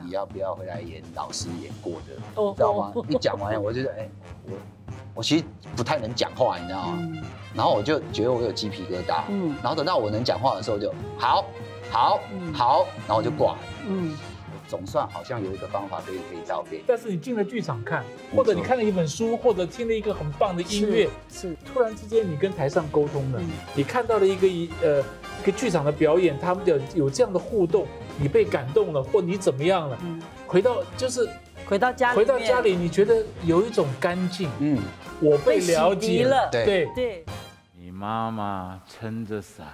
你要不要回来演老师演过的？你知道吗？一讲完，我就觉得，我其实不太能讲话，你知道吗？然后我就觉得我有鸡皮疙瘩，然后等到我能讲话的时候就好，然后我就挂了，总算好像有一个方法可以道别。但是你进了剧场看，或者你看了一本书，或者听了一个很棒的音乐，是突然之间你跟台上沟通了，你看到了一个剧场的表演，他们有这样的互动，你被感动了，或你怎么样了？回到家里，你觉得有一种干净，我被了解了，对。你妈妈撑着伞，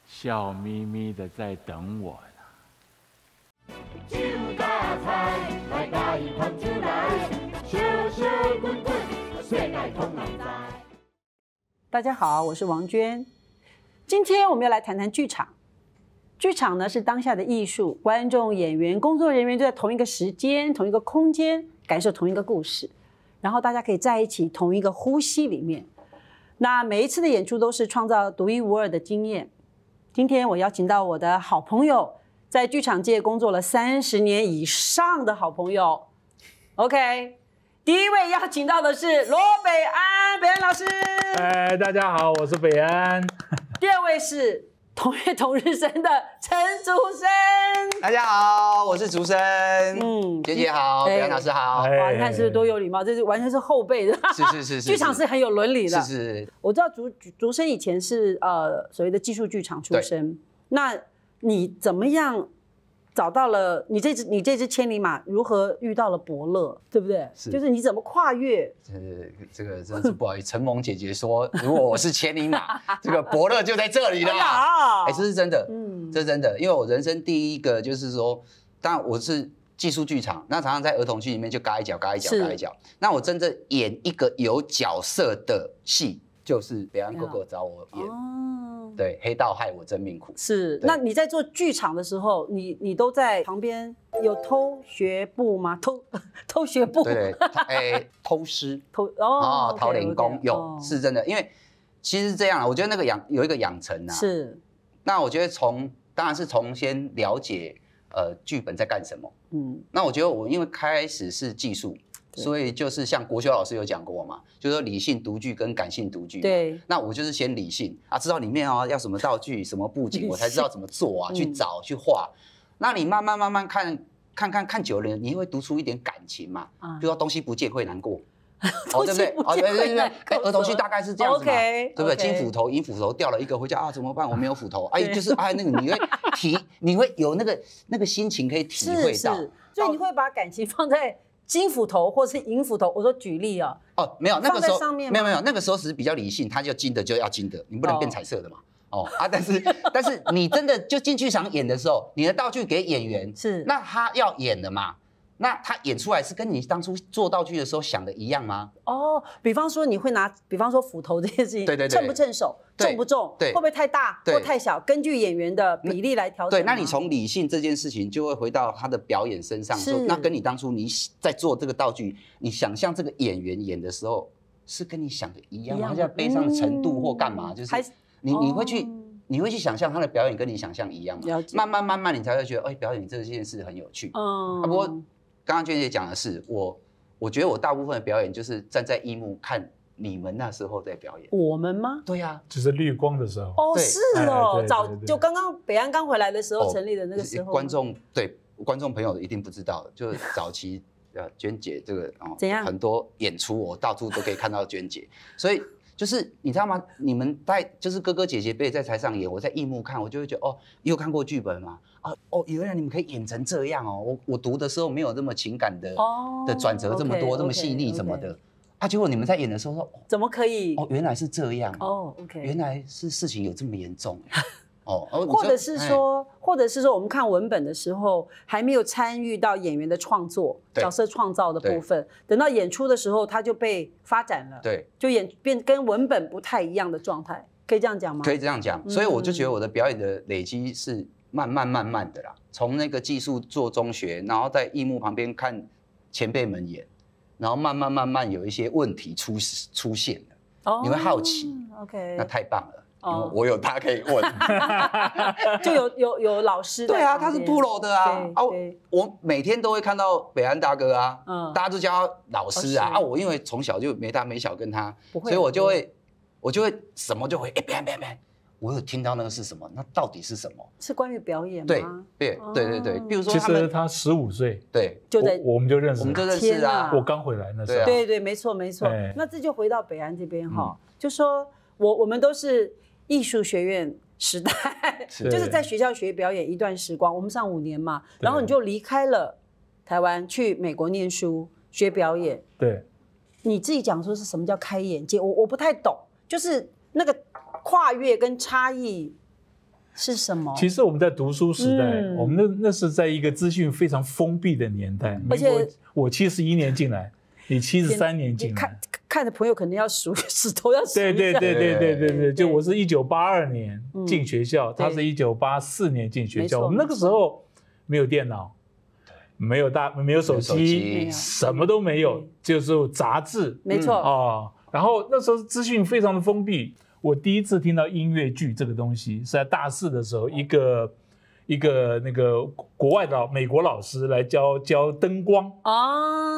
笑眯眯的在等我呢。酒加菜，来加一捧出来，烧烧滚滚，世界通人知。大家好，我是王娟。今天我们要来谈谈剧场。剧场呢是当下的艺术，观众、演员、工作人员就在同一个时间、同一个空间，感受同一个故事，然后大家可以在一起同一个呼吸里面。那每一次的演出都是创造独一无二的经验。今天我邀请到我的好朋友，在剧场界工作了30年以上的好朋友。OK， 第一位邀请到的是罗北安老师。大家好，我是北安。第二位是同月同日生的陈竹生。大家好，我是竹生。姐姐好，北安老师好。哇，你看是不是多有礼貌？这是完全是后辈的。是。剧场是很有伦理的。是。我知道竹生以前是所谓的技术剧场出身。那你怎么样找到了你这只千里马？如何遇到了伯乐，对不对？就是你怎么跨越？这个真的是不好意思，陈萌姐姐说，如果我是千里马，这个伯乐就在这里了。这是真的，这是真的，因为我人生第一个就是说，当然我是技术剧场，那常常在儿童剧里面就嘎一脚。那我真正演一个有角色的戏，就是北安哥哥找我演。对，黑道害我真命苦。是，那你在做剧场的时候，你都在旁边有偷学步吗？偷学步？对，偷师，陶连功有，是真的。因为其实是这样，我觉得那个有一个养成啊。是。那我觉得当然是从先了解剧本在干什么。那我觉得我因为开始是技术。所以就是像国修老师有讲过嘛，就是说理性读剧跟感性读剧。对，那我就是先理性啊，知道里面要什么道具、什么布景，我才知道怎么做啊，去找去画。那你慢慢看久了，你会读出一点感情嘛。比如说东西不见会难过，对不对？对，儿童剧大概是这样子嘛，对不对？金斧头、银斧头掉了一个回家啊，怎么办？我没有斧头。就是那个你会有那个心情可以体会到，所以你会把感情放在金斧头或是银斧头，我说举例啊。没有，那个时候没有，那个时候是比较理性，它就金的就要金的，你不能变彩色的嘛。但是你真的就进剧场演的时候，你的道具给演员是，那他要演的嘛，那他演出来是跟你当初做道具的时候想的一样吗？比方说你会拿，比方说斧头这件事情，对，称不称手，重不重，对，会不会太大或太小，根据演员的比例来调整。对，那你从理性这件事情就会回到他的表演身上，那跟你当初你在做这个道具，你想象这个演员演的时候是跟你想的一样吗？他在悲伤的程度或干嘛，就是你会去想象他的表演跟你想象一样吗？慢慢你才会觉得，表演这件事很有趣。不过刚刚娟姐讲的是我觉得我大部分的表演就是站在荧幕看你们那时候在表演。我们吗？对呀，就是绿光的时候。是哦，就刚刚北安刚回来的时候成立的那个时候。观众朋友一定不知道，就是早期娟姐这个怎样很多演出我到处都可以看到娟姐，所以就是你知道吗？你们就是哥哥姐姐辈在台上演，我在荧幕看，我就会觉得你有看过剧本吗？原来你们可以演成这样哦！我读的时候没有这么情感的转折这么多，这么细腻什么的。结果你们在演的时候说，怎么可以？原来是这样。OK， 原来是事情有这么严重。或者是说我们看文本的时候，还没有参与到演员的创作、角色创造的部分，等到演出的时候，它就被发展了。对，就变跟文本不太一样的状态，可以这样讲吗？可以这样讲。所以我就觉得我的表演的累积是慢慢的啦，从那个技术做中学，然后在荧幕旁边看前辈们演，然后慢慢有一些问题出现了，你会好奇。OK， 那太棒了。我有他可以问，就有老师。对啊，他是 Pro 的啊。我每天都会看到北安大哥啊，大家都叫他老师啊。我因为从小就没大没小跟他，所以我就会什么就会北安，我有听到那个是什么？那到底是什么？是关于表演吗？对。比如说其实他15岁，对，就在我们就认识啊。我刚回来那时候，对，没错。那这就回到北安这边哈，就说我们都是艺术学院时代，就是在学校学表演一段时光，我们上5年嘛，然后你就离开了台湾，去美国念书学表演。对，你自己讲说是什么叫开眼界？我不太懂，就是那个跨越跟差异是什么？其实我们在读书时代，我们那是在一个资讯非常封闭的年代。而且我71年进来，你73年进来，看的朋友可能要数指头要数一下。对，就我是1982年进学校，他是1984年进学校。我们那个时候没有电脑，没有手机，什么都没有，就是杂志。没错然后那时候资讯非常的封闭。我第一次听到音乐剧这个东西是在大4的时候，一个那个国外的美国老师来教灯光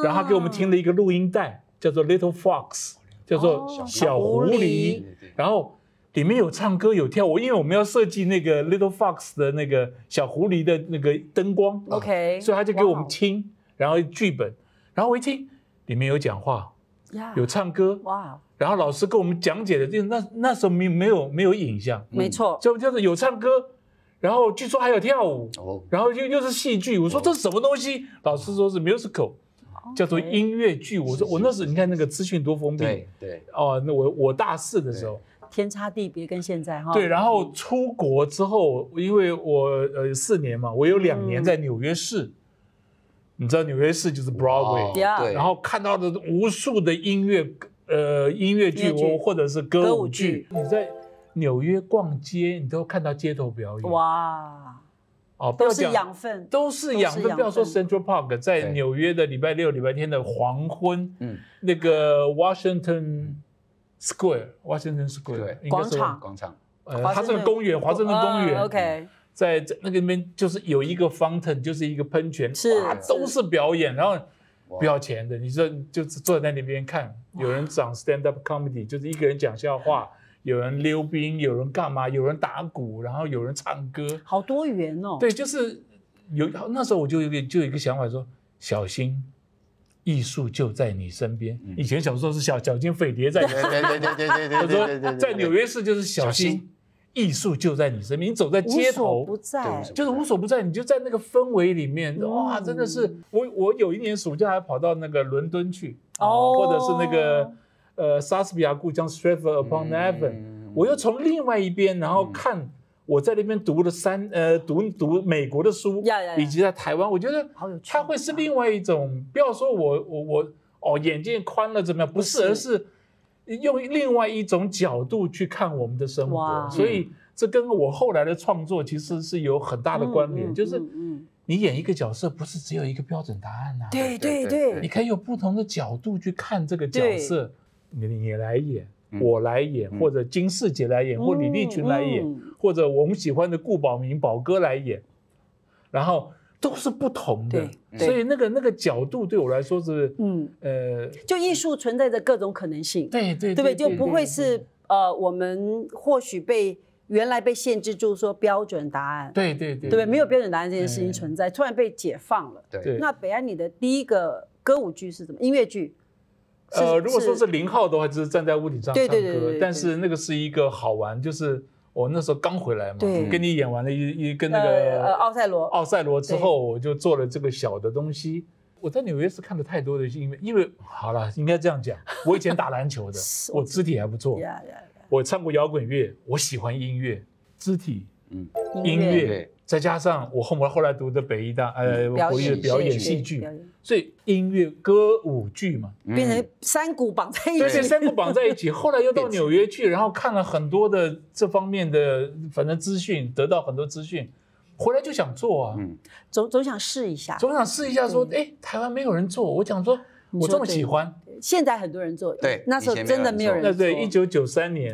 然后他给我们听了一个录音带，叫做 Little Fox， 叫做小狐狸，然后里面有唱歌有跳舞，因为我们要设计那个 Little Fox 的那个小狐狸的那个灯光，OK， 所以他就给我们听，然后剧本，然后我一听里面有讲话，有唱歌，然后老师跟我们讲解的，那时候没有影像，没错，就是有唱歌，然后据说还有跳舞，然后又是戏剧。我说这是什么东西？老师说是 musical， 叫做音乐剧。我说我那时候你看那个资讯多封闭，对那我大4的时候，天差地别跟现在哈。对，然后出国之后，因为我4年嘛，我有2年在纽约市。你知道纽约市就是 Broadway， 然后看到的无数的音乐剧或者是歌舞剧。你在纽约逛街，你都看到街头表演。都是养分，都是养分。不要说 Central Park， 在纽约的礼拜六、礼拜天的黄昏，那个 Washington Square 广场，它是个公园，华盛顿公园。OK。在那个边就是有一个 fountain， 就是一个喷泉，都是表演，然后不要钱的，你说就是坐在那边看，有人讲 stand up comedy， 就是一个人讲笑话，有人溜冰，有人干嘛，有人打鼓，然后有人唱歌，好多元哦。对，就是那时候我就有一个想法说，小心艺术就在你身边。以前小时候是小心匪谍在，对，我说在纽约市就是小心。艺术就在你身边，你走在街头，就是无所不在，你就在那个氛围里面，哇，真的是我有一年暑假还跑到那个伦敦去，或者是那个莎士比亚故乡 Stratford upon Avon， 我又从另外一边，然后看我在那边读了读美国的书，以及在台湾，我觉得它会是另外一种，不要说我眼界宽了怎么样，不是，而是用另外一种角度去看我们的生活，所以这跟我后来的创作其实是有很大的关联。就是你演一个角色，不是只有一个标准答案啊。对，你可以有不同的角度去看这个角色。你来演，我来演，或者金士杰来演，或李立群来演，或者我们喜欢的顾宝明宝哥来演，然后都是不同的，所以那个角度对我来说是，就艺术存在着各种可能性，对不对？就不会是我们或许原来被限制住说标准答案，对，没有标准答案这件事情存在，突然被解放了。对，那北安你的第一个歌舞剧是什么？音乐剧？如果说是0号的话，就是站在屋顶上唱歌，但是那个是一个好玩，就是我那时候刚回来嘛，跟你演完了一个那个奥赛罗之后，我就做了这个小的东西。我在纽约是看了太多的音乐，因为好了，应该这样讲，我以前打篮球的，我肢体还不错，我唱过摇滚乐，我喜欢音乐，肢体，音乐，再加上我后来读的北艺大国立的表演戏剧，所以音乐歌舞剧嘛，变成三股绑在一起，对，三股绑在一起。后来又到纽约去，然后看了很多的这方面的反正资讯，得到很多资讯，回来就想做啊，总想试一下，说，台湾没有人做，我讲说我这么喜欢，现在很多人做，对，那时候真的没有人做。那对，1993年，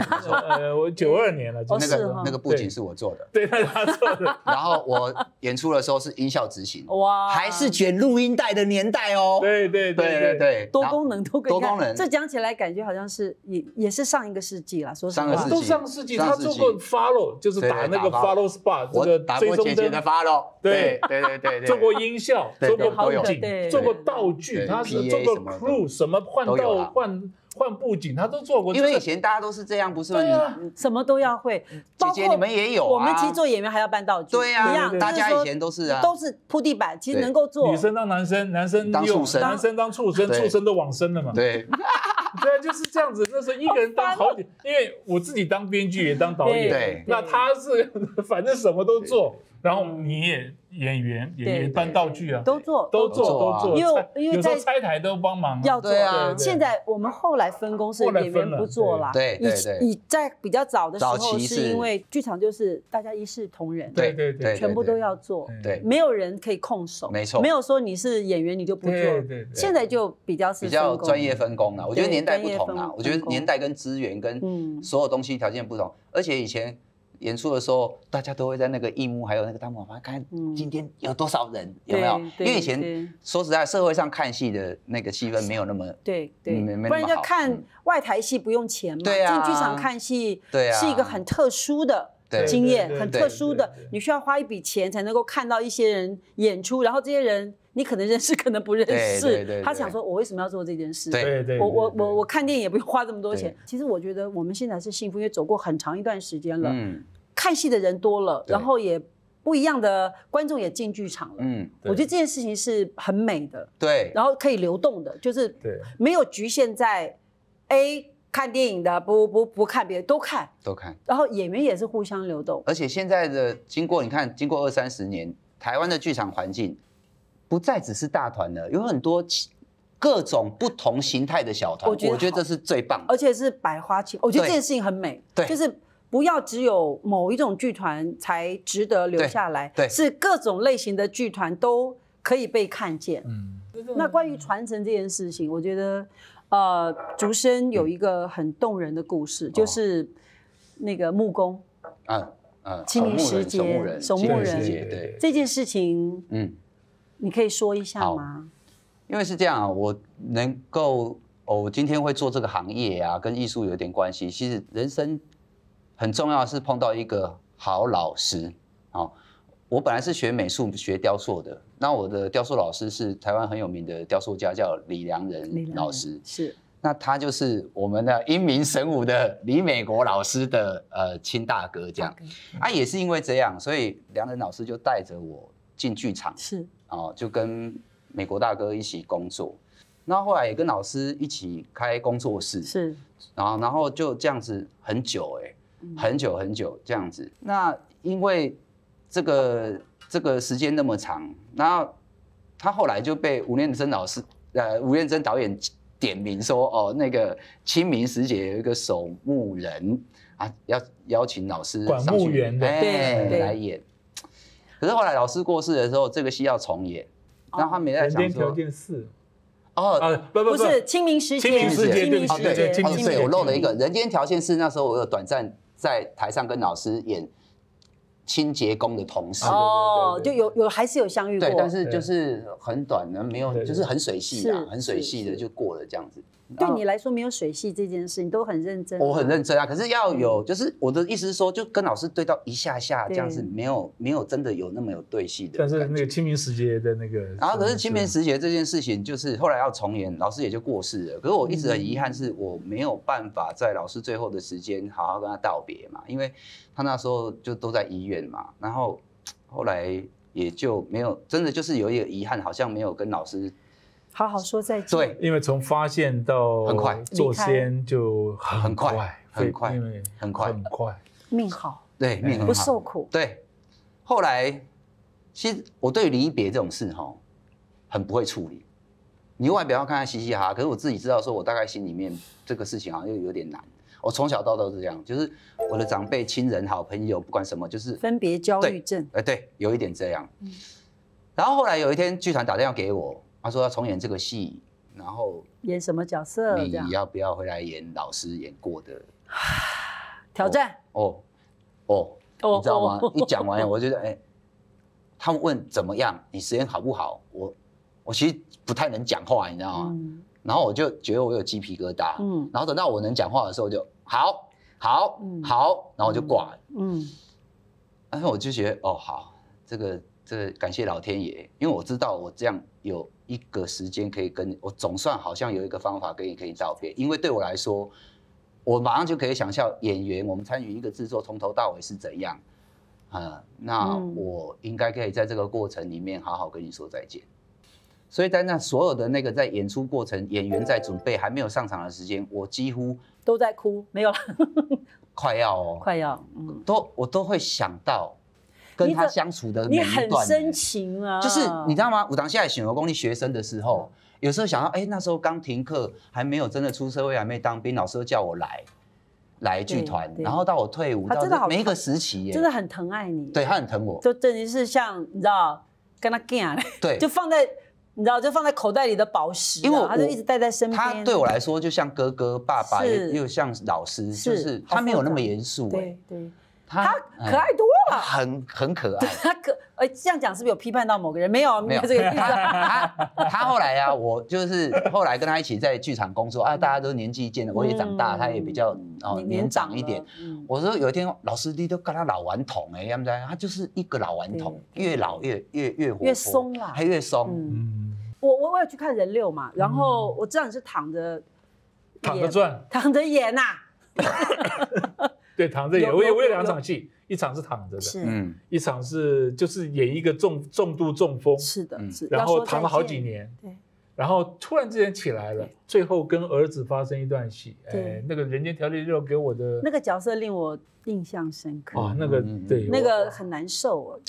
我92年了，那个布景是我做的，对，那是他做的。然后我演出的时候是音效执行，哇，还是卷录音带的年代哦。对，多功能多功能，这讲起来感觉好像是也是上一个世纪了，说实话，都上世纪。他做过 follow， 就是打那个 follow spot， 这个打过姐姐的 follow， 对，做过音效，做过布景，做过道具，他是做过 crew， 什么换布景，他都做过。因为以前大家都是这样，不是吗？什么都要会。姐姐你们也有啊？我们其实做演员还要搬道具。对啊，大家以前都是啊，都是铺地板，其实能够做。女生当男生，男生当畜生，男生当畜生，畜生都往生了嘛。对，对，就是这样子。那时候一个人当好几，因为我自己当编剧也当导演，对，那他是反正什么都做。然后你也演员搬道具啊，都做，因为有时候拆台都帮忙，要做啊。现在我们后来分工是演员不做啦，对，在比较早的时候是因为剧场就是大家一视同仁，对，全部都要做，对，没有人可以控手，没错，没有说你是演员你就不做，对，现在就比较专业分工了。我觉得年代不同啦，我觉得年代跟资源跟所有东西条件不同，而且以前演出的时候，大家都会在那个荧幕还有那个大幕旁看今天有多少人，有没有？因为以前说实在，社会上看戏的那个气氛没有那么对，不然就看外台戏不用钱嘛，对啊，进剧场看戏是一个很特殊的经验，很特殊的，你需要花一笔钱才能够看到一些人演出，然后这些人你可能认识，可能不认识，他想说我为什么要做这件事？对，我看电影也不用花这么多钱。其实我觉得我们现在是幸福，因为走过很长一段时间了，看戏的人多了，然后也不一样的观众也进剧场了。我觉得这件事情是很美的，对，然后可以流动的，就是没有局限在 A 看电影的不看别的都看，然后演员也是互相流动。而且现在的经过20-30年，台湾的剧场环境不再只是大团了，有很多各种不同形态的小团，我觉得这是最棒的，而且是百花齐。我觉得这件事情很美，就是不要只有某一种剧团才值得留下来，是各种类型的剧团都可以被看见。那关于传承这件事情，我觉得竹生有一个很动人的故事，就是那个木工，清明时节守墓人，对这件事情，你可以说一下吗？因为是这样啊，我能够我今天会做这个行业啊，跟艺术有点关系。其实人生很重要的是碰到一个好老师。我本来是学美术、学雕塑的，那我的雕塑老师是台湾很有名的雕塑家，叫李良仁老师。是，那他就是我们的英明神武的李美国老师的亲大哥这样。也是因为这样，所以良仁老师就带着我进剧场，是就跟美国大哥一起工作。然后后来也跟老师一起开工作室，是，然后就这样子很久很久这样子。那因为这个时间那么长，然后他后来就被吴念真导演点名说，那个清明时节有一个守墓人要邀请老师管墓园的来演。可是后来老师过世的时候，这个戏要重演，然后他没在想说人间条件4。不是清明时节，对，我漏了一个人间条件4。那时候我有短暂在台上跟老师演清洁工的同事，就有还是有相遇过，对，但是就是很短的，没有，就是很水戏啊，很水戏的就过了这样子。对你来说没有水戏这件事，你都很认真。我很认真啊，可是要有，就是我的意思是说，就跟老师对到一下下这样子，没有真的有那么有对戏的。但是那个清明时节的那个，然后可是清明时节这件事情，就是后来要重演，老师也就过世了。可是我一直很遗憾，是我没有办法在老师最后的时间好好跟他道别嘛，因为他那时候就都在医院嘛，然后后来也就没有，真的就是有一个遗憾，好像没有跟老师好好说再见。对，因为从发现到很快做仙就很快，命好，对，命很好，不受苦。对，后来其实我对离别这种事很不会处理。你外表要看他嘻嘻哈哈，可是我自己知道，说我大概心里面这个事情好像又有点难。我从小到大都是这样，就是我的长辈、亲人、好朋友，不管什么，就是分别焦虑症。对，有一点这样。然后后来有一天，剧团打电话给我，他说要重演这个戏，然后演什么角色？你要不要回来演老师演过的挑战？你知道吗？一讲完，我觉得他们问怎么样，你实验好不好？我其实不太能讲话，你知道吗？然后我就觉得我有鸡皮疙瘩，然后等到我能讲话的时候就好，然后我就挂了，然后我就觉得好，这个感谢老天爷，因为我知道我这样有一个时间可以跟我总算好像有一个方法可以道别，因为对我来说，我马上就可以想象演员我们参与一个制作从头到尾是怎样，那我应该可以在这个过程里面好好跟你说再见。所以在那所有的那个在演出过程，演员在准备还没有上场的时间，我几乎都在哭，没有了，快要，我都会想到跟他相处的每一段，你很深情啊，就是你知道吗？有当下选工你学生的时候，有时候想到，那时候刚停课，还没有真的出社会，还没当兵，老师叫我来剧团，然后到我退伍，到每一个时期，真的很疼爱你，对他很疼我，就等于是像你知道跟他干，对，就放在。你知道，就放在口袋里的宝石，因为他就一直带在身边。他对我来说，就像哥哥、爸爸，又像老师，就是他没有那么严肃。对，他可爱多了，很可爱。他这样讲是不是有批判到某个人？没有这个意思。他后来啊，我就是后来跟他一起在剧场工作啊，大家都年纪渐了，我也长大，他也比较年长一点。我说有一天老师弟都跟他老顽童他就是一个老顽童，越老越活泼，越松啦，还越松。我有去看人六嘛，然后我知道你是躺着转，躺着演呐。对，躺着演。我有2场戏，一场是躺着的，一场是就是演一个重度中风，是的，然后躺了好几年，对，然后突然之间起来了，最后跟儿子发生一段戏，那个《人间条例6》给我的那个角色令我印象深刻。那个对，那个很难受。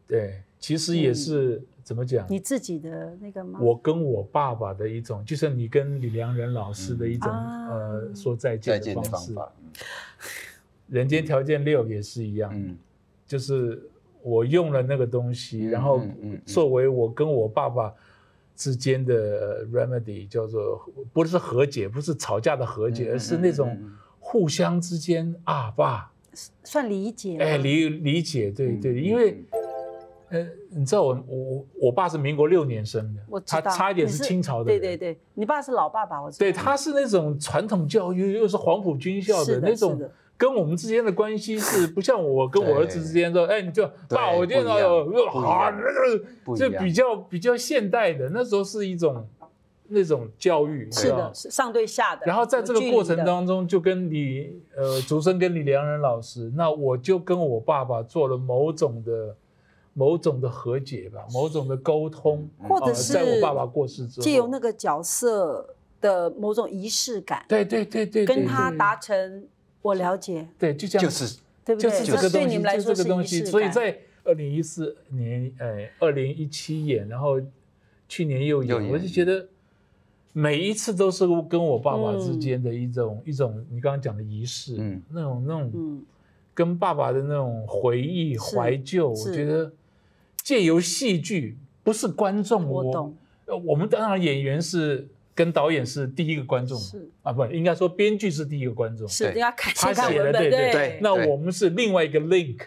对，其实也是。怎么讲？你自己的那个吗？我跟我爸爸的一种，就是你跟李良仁老师的一种说再见的方式。人间条件6也是一样，就是我用了那个东西，然后作为我跟我爸爸之间的 remedy， 叫做不是和解，不是吵架的和解，而是那种互相之间爸算理解。理解，对，因为。你知道我爸是民国6年生的，他差一点是清朝的人。对，你爸是老爸爸，我知道。对，他是那种传统教育，又是黄埔军校的那种，跟我们之间的关系是不像我跟我儿子之间说，你就爸，我见到就比较现代的，那时候是一种那种教育，是的，是上对下的。然后在这个过程当中，就跟竹生跟李良仁老师，那我就跟我爸爸做了某种的和解吧，某种的沟通，或者是在我爸爸过世之后，借由那个角色的某种仪式感，对，跟他达成我了解，对，就这样，对不对？就是这个东西，对你们来说是仪式感。所以在2014年，2017演，然后去年又演，我就觉得每一次都是跟我爸爸之间的一种你刚刚讲的仪式，那种跟爸爸的那种回忆怀旧，我觉得。借由戏剧，不是观众，我懂。我们当然演员是跟导演是第一个观众，不，应该说编剧是第一个观众，是，他写的，对。那我们是另外一个 link，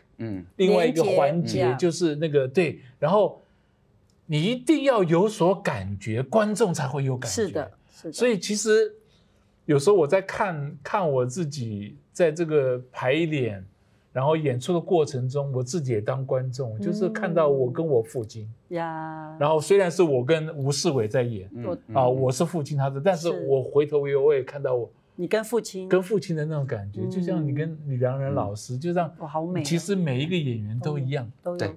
另外一个环节，就是那个对。然后你一定要有所感觉，观众才会有感觉。是的。所以其实有时候我在看我自己在这个排练。然后演出的过程中，我自己也当观众，就是看到我跟我父亲然后虽然是我跟吴世伟在演，我是父亲他是，但是我回头我也看到你跟父亲的那种感觉，就像你跟李良仁老师，就像好美。其实每一个演员都一样，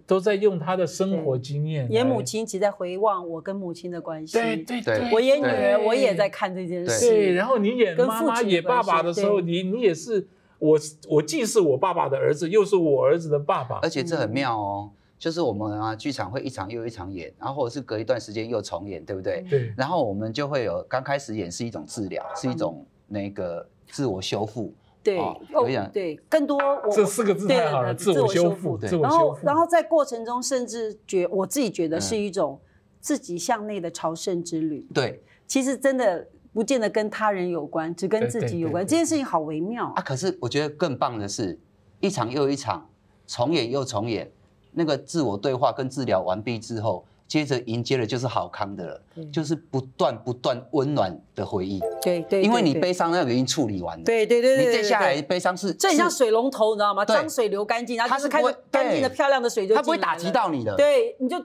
都在用他的生活经验。演母亲，其实在回望我跟母亲的关系。对，我演女儿，我也在看这件事。对，然后你演妈妈、演爸爸的时候，你也是。我既是我爸爸的儿子，又是我儿子的爸爸，而且这很妙哦。就是我们剧场会一场又一场演，然后或者是隔一段时间又重演，对不对？对。然后我们就会有刚开始演是一种治疗，是一种那个自我修复。对，对，更多这4个字太好了，自我修复。然后在过程中，甚至我自己觉得是一种自己向内的朝圣之旅。对，其实真的不见得跟他人有关，只跟自己有关。这件事情好微妙啊！可是我觉得更棒的是，一场又一场，重演又重演，那个自我对话跟治疗完毕之后，接着迎接的就是好康的了，就是不断温暖的回忆。对，因为你悲伤那个已经处理完了。对，你接下来悲伤是，这很像水龙头，你知道吗？脏水流干净，然后就是开始干净的漂亮的水就进来了，它不会打击到你的。对，你就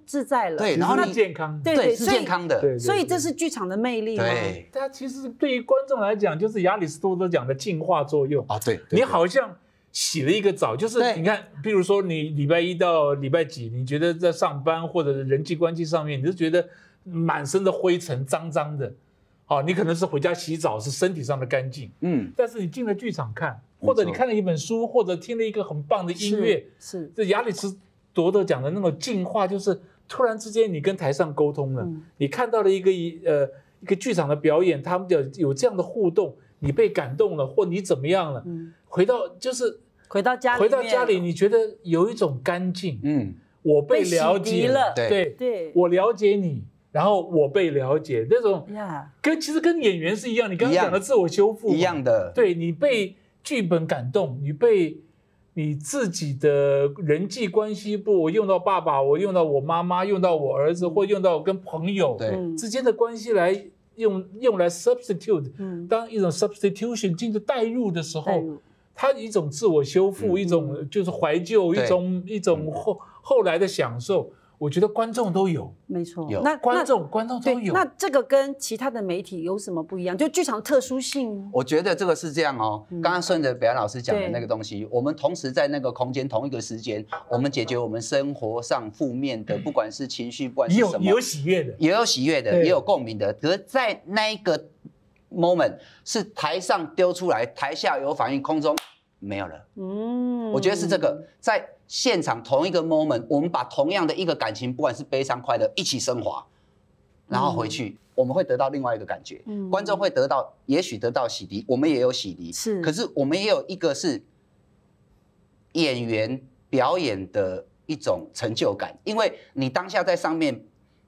自在了。对，然后你健康，对，是健康的。所以这是剧场的魅力。对，它其实对于观众来讲，就是亚里士多德讲的净化作用啊。对，你好像洗了一个澡，就是你看，比如说你礼拜一到礼拜几，你觉得在上班或者人际关系上面，你就觉得满身的灰尘，脏脏的，好，你可能是回家洗澡，是身体上的干净，但是你进了剧场看，或者你看了一本书，或者听了一个很棒的音乐，是这亚里士多德讲的那种净化，就是突然之间你跟台上沟通了，你看到了一个剧场的表演，他们有这样的互动。你被感动了，或你怎么样了？回到家里，你觉得有一种干净，我被了解了，对，我了解你，然后我被了解，那种其实跟演员是一样，你刚刚讲的自我修复一样的，对，你被剧本感动，你被你自己的人际关系，我用到爸爸，我用到我妈妈，用到我儿子，或用到跟朋友之间的关系来。用来 substitute，当一种 substitution 进入代入的时候，它一种自我修复，一种就是怀旧，一种后来的享受。我觉得观众都有，没错。那观众都有。那这个跟其他的媒体有什么不一样？就剧场的特殊性。我觉得这个是这样哦。刚刚顺着北安老师讲的那个东西，我们同时在那个空间同一个时间，我们解决我们生活上负面的，不管是情绪，不管是什么，也有喜悦的，也有喜悦的，也有共鸣的。可是，在那一个 moment 是台上丢出来，台下有反应，空中没有了。我觉得是这个在。现场同一个 moment， 我们把同样的一个感情，不管是悲伤、快乐，一起升华，然后回去，我们会得到另外一个感觉。观众会得到，也许得到洗涤，我们也有洗涤。是，可是我们也有一个是演员表演的一种成就感，因为你当下在上面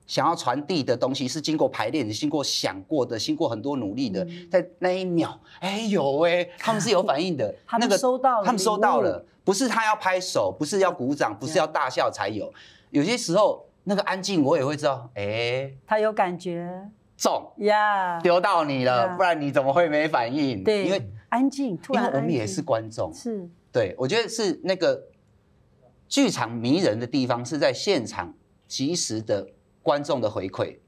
想要传递的东西是经过排练的，经过想过的，经过很多努力的，在那一秒，他们是有反应的，他们收到了。不是他要拍手，不是要鼓掌，不是要大笑才有。有些时候那个安静，我也会知道，他有感觉，中呀，丢到你了，不然你怎么会没反应？对，因为安静，突然安静，因为我们也是观众，是对。我觉得是那个剧场迷人的地方，是在现场及时的观众的回馈。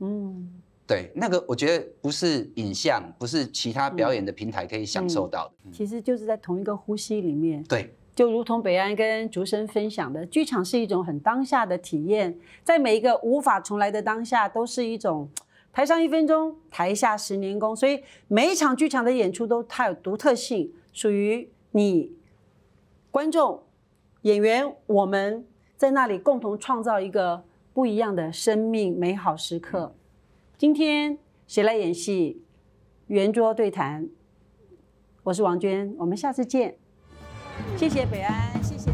对，那个我觉得不是影像，不是其他表演的平台可以享受到的。其实就是在同一个呼吸里面。对。就如同北安跟竹生分享的，剧场是一种很当下的体验，在每一个无法重来的当下，都是一种台上1分钟，台下10年功。所以每一场剧场的演出都太有独特性，属于你观众、演员，我们在那里共同创造一个不一样的生命美好时刻。今天谁来演戏？圆桌对谈，我是王娟，我们下次见。谢谢北安，谢谢。